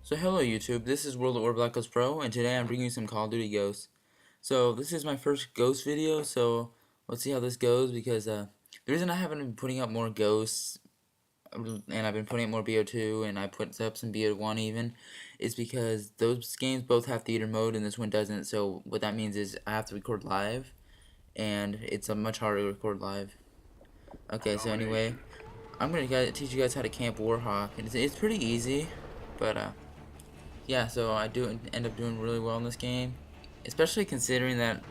So hello YouTube, this is World of War Black Ops Pro, and today I'm bringing you some Call of Duty Ghosts. So this is my first Ghost video, so let's see how this goes, because the reason I haven't been putting up more Ghosts, and I've been putting up more BO2, and I put up some BO1 even, is because those games both have theater mode, and this one doesn't, so what that means is I have to record live, and it's a much harder to record live. Okay, so anyway, I'm going to teach you guys how to camp Warhawk, and it's pretty easy, but yeah, so I do end up doing really well in this game, especially considering that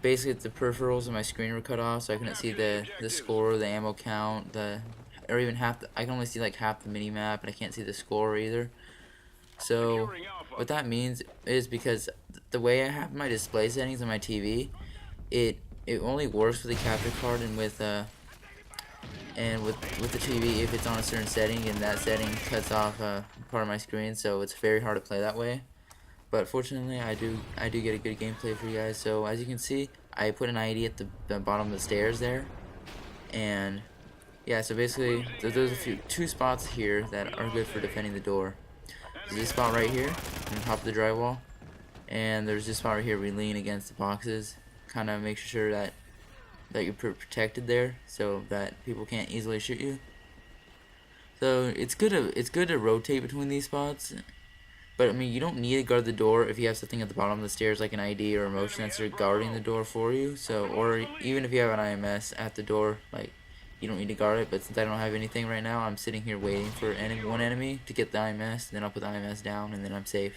basically the peripherals of my screen were cut off, so I couldn't see the score, the ammo count, or even I can only see like half the mini map, and I can't see the score either. So what that means is because the way I have my display settings on my TV, it only works with the capture card and with the TV if it's on a certain setting, and that setting cuts off part of my screen, so it's very hard to play that way. But fortunately, I do get a good gameplay for you guys. So as you can see, I put an ID at the bottom of the stairs there, and yeah. So basically, there's two spots here that are good for defending the door. There's this spot right here on top of the drywall, and there's this spot right here where we lean against the boxes, kind of make sure that you're protected there, so that people can't easily shoot you. So it's good to rotate between these spots, but I mean you don't need to guard the door if you have something at the bottom of the stairs like an ID or a motion sensor guarding the door for you. So, or even if you have an IMS at the door, like you don't need to guard it. But since I don't have anything right now, I'm sitting here waiting for one enemy to get the IMS, then I'll put the IMS down, and then I'm safe.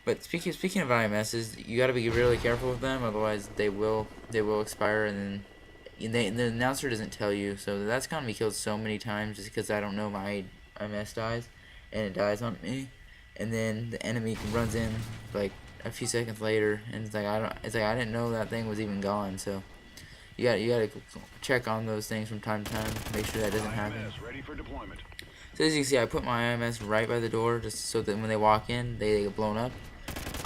But speaking of IMSs, you got to be really careful with them, otherwise they will expire, and then the announcer doesn't tell you. So that's gotten me killed so many times just because I don't know my IMS dies, and it dies on me, and then the enemy runs in like a few seconds later, and it's like I didn't know that thing was even gone. So you gotta check on those things from time to time, make sure that doesn't happen. So as you can see, I put my IMS right by the door just so that when they walk in, they get blown up.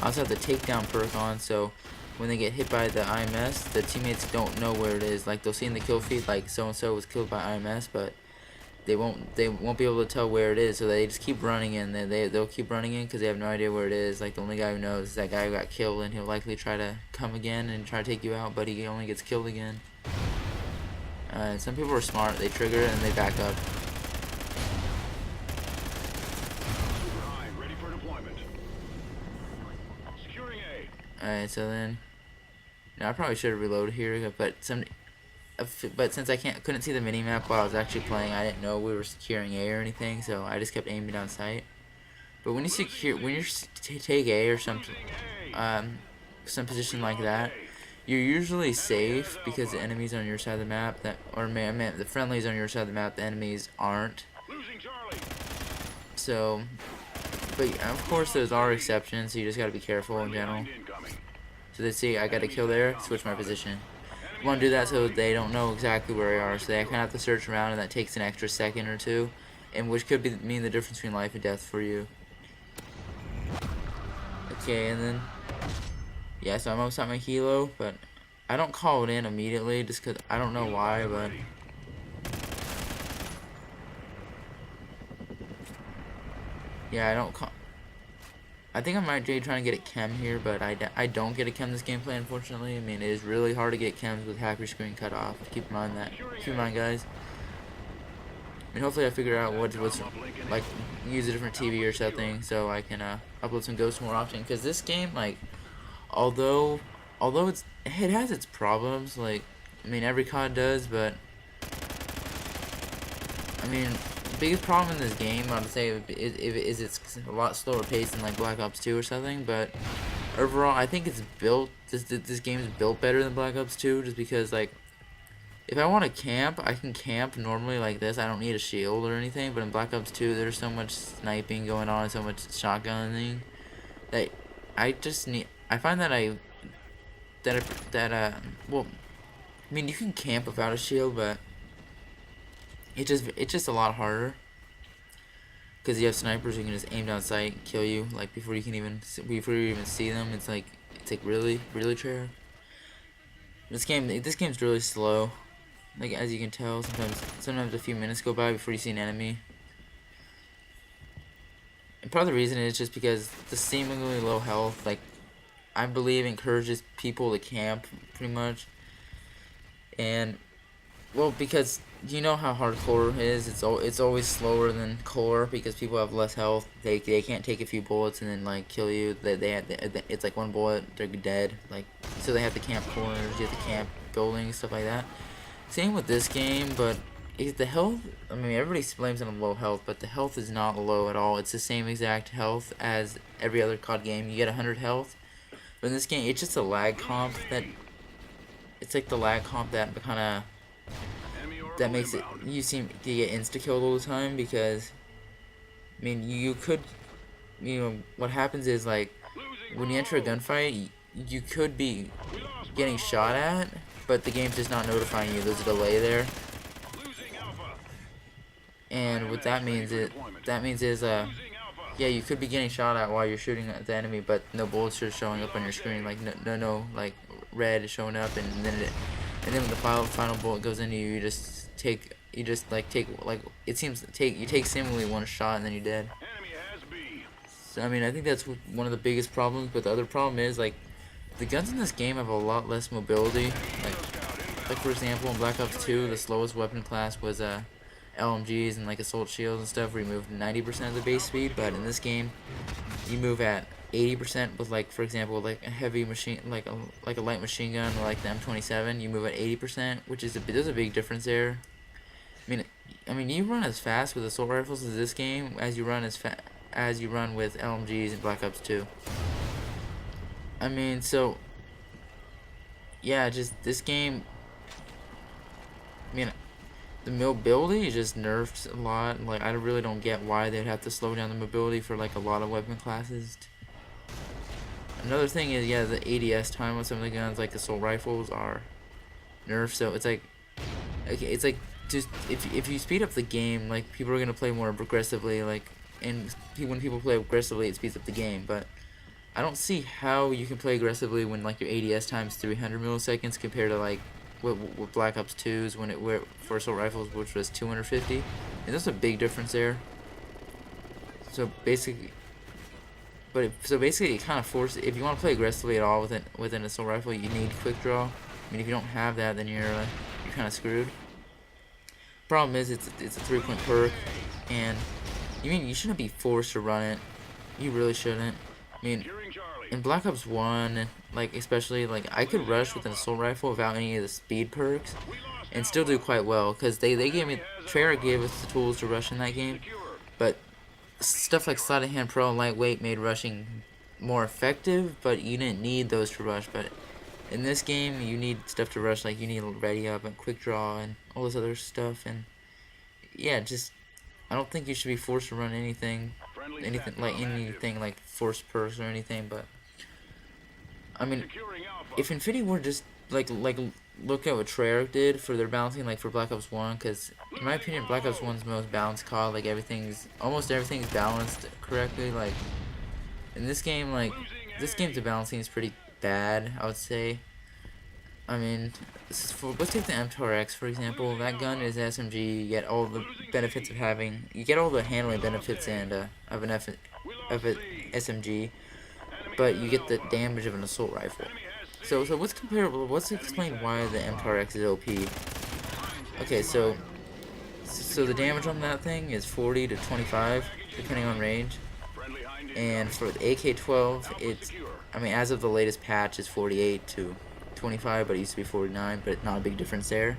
I also have the takedown perk on, so when they get hit by the IMS, the teammates don't know where it is. Like they'll see in the kill feed, like so and so was killed by IMS, but they won't be able to tell where it is. So they just keep running in. They'll keep running in because they have no idea where it is. Like the only guy who knows is that guy who got killed, and he'll likely try to come again and try to take you out, but he only gets killed again. Some people are smart. They trigger it and they back up. Alright, so then, I probably should have reloaded here, but since I couldn't see the mini map while I was actually playing, I didn't know we were securing A or anything, so I just kept aiming down sight. But when you take A or some position like that, you're usually safe because the enemies on your side of the map the friendlies on your side of the map, the enemies aren't. So, but of course there's are exceptions, so you just gotta be careful in general. So they see I got a kill there, switch my position. You want to do that so they don't know exactly where they are, so they kind of have to search around, and that takes an extra second or two, and which could mean the difference between life and death for you. Okay, and then yeah, so I'm almost at my helo, but I don't call it in immediately just because I don't know why, but yeah, I think I might be trying to get a chem here, but I don't get a chem this gameplay, unfortunately. I mean, it is really hard to get chems with half your screen cut off. Keep in mind that. Keep in mind, guys. I mean, hopefully I figure out what's like, use a different TV or something so I can upload some Ghosts more often. Because this game, like, although it has its problems, like, I mean, every COD does, but I mean, the biggest problem in this game, I would say, is it's a lot slower paced than like Black Ops 2 or something. But overall, I think it's built. This game is built better than Black Ops 2, just because like, if I want to camp, I can camp normally like this. I don't need a shield or anything. But in Black Ops 2, there's so much sniping going on, so much shotgunning that I just need. I find that well, I mean, you can camp without a shield, but it's just a lot harder because you have snipers who can just aim down sight and kill you like before you even see them. It's like really rare. This game's really slow. Like as you can tell, sometimes a few minutes go by before you see an enemy. And part of the reason is just because the seemingly low health, like, I believe encourages people to camp pretty much. And well, because you know how hard core is. It's always slower than core because people have less health. They can't take a few bullets and then like kill you. It's like one bullet, they're dead. Like, so they have to camp corners. You have to camp buildings, stuff like that. Same with this game, but the health. I mean, everybody blames it on low health, but the health is not low at all. It's the same exact health as every other COD game. You get 100 health, but in this game, it's just a lag comp that. It's like the lag comp that kind of that makes it you get insta killed all the time because I mean you could what happens is like when you enter a gunfight you could be getting shot at but the game's just not notifying you. There's a delay there, and what that means is yeah, you could be getting shot at while you're shooting at the enemy but no bullets are showing up on your screen, like no like red is showing up, and then when the final bullet goes into you, you take it seems you take seemingly one shot and then you're dead. So I mean, I think that's one of the biggest problems. But the other problem is like the guns in this game have a lot less mobility. Like for example, in Black Ops 2, the slowest weapon class was LMGs and like assault shields and stuff. Where you move 90% of the base speed, but in this game, you move at 80% with like, for example, like a heavy machine, like a light machine gun, or like the M27. You move at 80%, which is there's a big difference there. I mean, you run as fast with assault rifles in this game as you run as you run with LMGs in Black Ops 2. I mean, so yeah, just this game. I mean, the mobility is just nerfed a lot. Like, I really don't get why they'd have to slow down the mobility for like a lot of weapon classes. Another thing is, yeah, the ADS time on some of the guns, like assault rifles, are nerfed. So it's like, okay, it's like just if you speed up the game, like people are gonna play more aggressively. Like, and when people play aggressively, it speeds up the game. But I don't see how you can play aggressively when like your ADS time's 300 milliseconds compared to like with Black Ops 2's when for assault rifles, which was 250, and there's a big difference there. So basically. So basically, it kind of forces. If you want to play aggressively at all with an assault rifle, you need quick draw. I mean, if you don't have that, then you're kind of screwed. Problem is, it's a 3-point perk, and you shouldn't be forced to run it. You really shouldn't. I mean, in Black Ops 1, like especially like I could rush with an assault rifle without any of the speed perks, and still do quite well because they Treyarch gave us the tools to rush in that game, but stuff like Sleight of Hand Pro and Lightweight made rushing more effective, but you didn't need those to rush. But in this game, you need stuff to rush, like you need Ready Up and Quick Draw and all this other stuff. And yeah, just I don't think you should be forced to run anything like forced perks or anything. But I mean, if Infinity Ward just like look at what Treyarch did for their balancing, like for Black Ops 1, because in my opinion, Black Ops 1's most balanced COD. Like almost everything's balanced correctly. Like in this game, like this game's balancing is pretty bad, I would say. I mean, let's take the MTRX for example. That gun is SMG. You get all the benefits of you get all the handling benefits and of an SMG, but you get the damage of an assault rifle. So what's comparable? Let's explain why the MTRX is OP. Okay, so the damage on that thing is 40 to 25, depending on range. And for the AK-12, as of the latest patch, it's 48 to 25, but it used to be 49, but not a big difference there.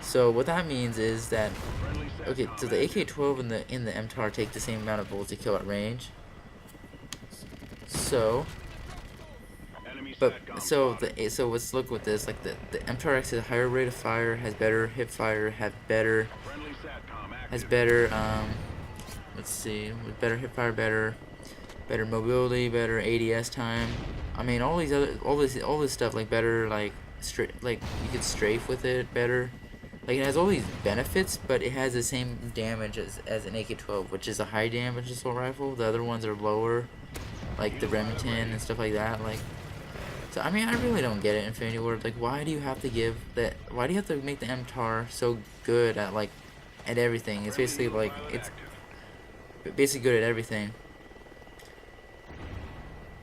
So what that means is that, okay, so the AK-12 and the MTAR take the same amount of bullets to kill at range. So let's look with this. Like the MTRX has a higher rate of fire, has better hip fire, has better let's see, with better hip fire, better mobility, better ADS time. I mean, all this stuff, like better, like you could strafe with it better. Like it has all these benefits, but it has the same damage as an AK-12, which is a high damage assault rifle. The other ones are lower, like the Remington and stuff like that. Like, so I mean, I really don't get it, Infinity Ward. Like, why do you have to make the MTAR so good at everything? It's basically like basically good at everything.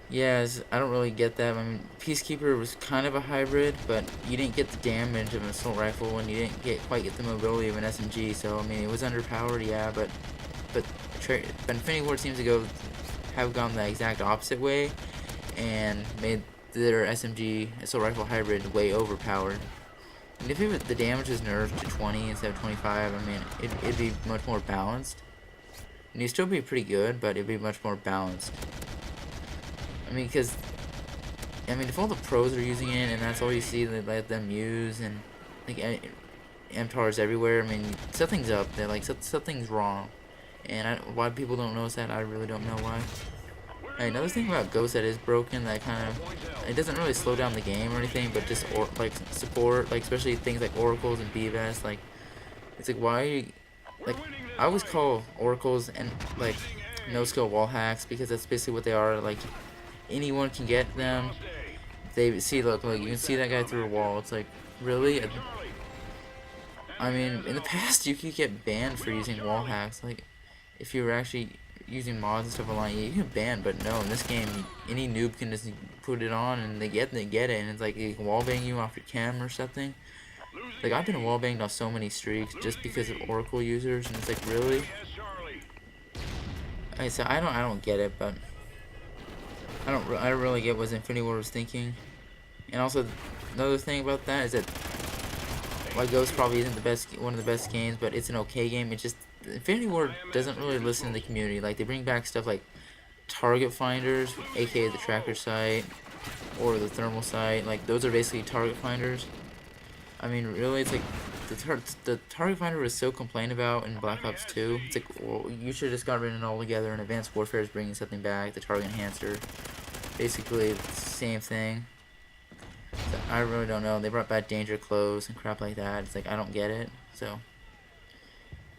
Yes, I don't really get that. I mean, Peacekeeper was kind of a hybrid, but you didn't get the damage of an assault rifle, and you didn't quite get the mobility of an SMG. So I mean, it was underpowered, yeah, but Infinity Ward seems to have gone the exact opposite way, and made their SMG assault rifle hybrid way overpowered. And if the damage was nerfed to 20 instead of 25, I mean, it'd be much more balanced. And you'd still be pretty good, but it'd be much more balanced. I mean, if all the pros are using it, and that's all you see, they let them use, and like MTARs everywhere, I mean, something's up. They're like, something's wrong. And why people don't notice that, I really don't know why. Another thing about Ghost that is broken, that kind of, it doesn't really slow down the game or anything, but just like support, like especially things like oracles and BVS, like it's like, why are you, like, I always call oracles and like no skill wall hacks, because that's basically what they are. Like, anyone can get them. They see, look, you can see that guy through a wall. It's like, really? I mean, in the past you could get banned for using wall hacks. Like, if you were actually using mods and stuff online, you can ban, but no, in this game, any noob can just put it on and they get it, and it's like they can wallbang you off your cam or something. Like, I've been wallbanged off so many streaks just because of Oracle users, and it's like, really? So I don't get it, but I don't really get what Infinity Ward was thinking. And also, another thing about that is that White Ghost probably isn't one of the best games, but it's an okay game. It just, Infinity Ward doesn't really listen to the community. Like, they bring back stuff like target finders, aka the tracker sight or the thermal sight. Like, those are basically target finders. I mean, really, it's like the target finder was so complained about in Black Ops 2. It's like, well, you should have just got rid of it altogether. And Advanced Warfare is bringing something back, the target enhancer. Basically, the same thing. So I really don't know. They brought back danger clothes and crap like that. It's like, I don't get it. So,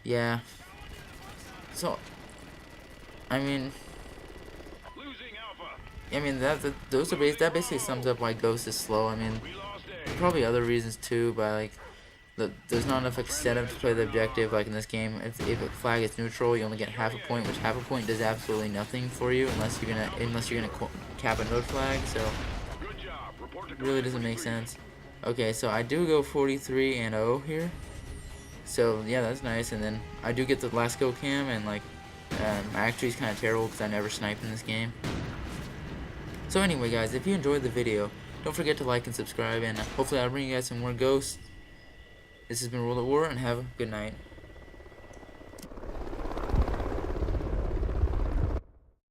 yeah. So, I mean, that basically sums up why Ghost is slow. I mean, probably other reasons too, but like, there's not enough incentive to play the objective. Like in this game, if a flag is neutral, you only get half a point, which half a point does absolutely nothing for you unless you're gonna cap another flag. So it really doesn't make sense. Okay, so I do go 43-0 here. So yeah, that's nice. And then I do get the last kill cam, and like my actually is kind of terrible because I never snipe in this game. So anyway, guys, if you enjoyed the video, don't forget to like and subscribe, and hopefully I'll bring you guys some more Ghosts. This has been World at War, and have a good night.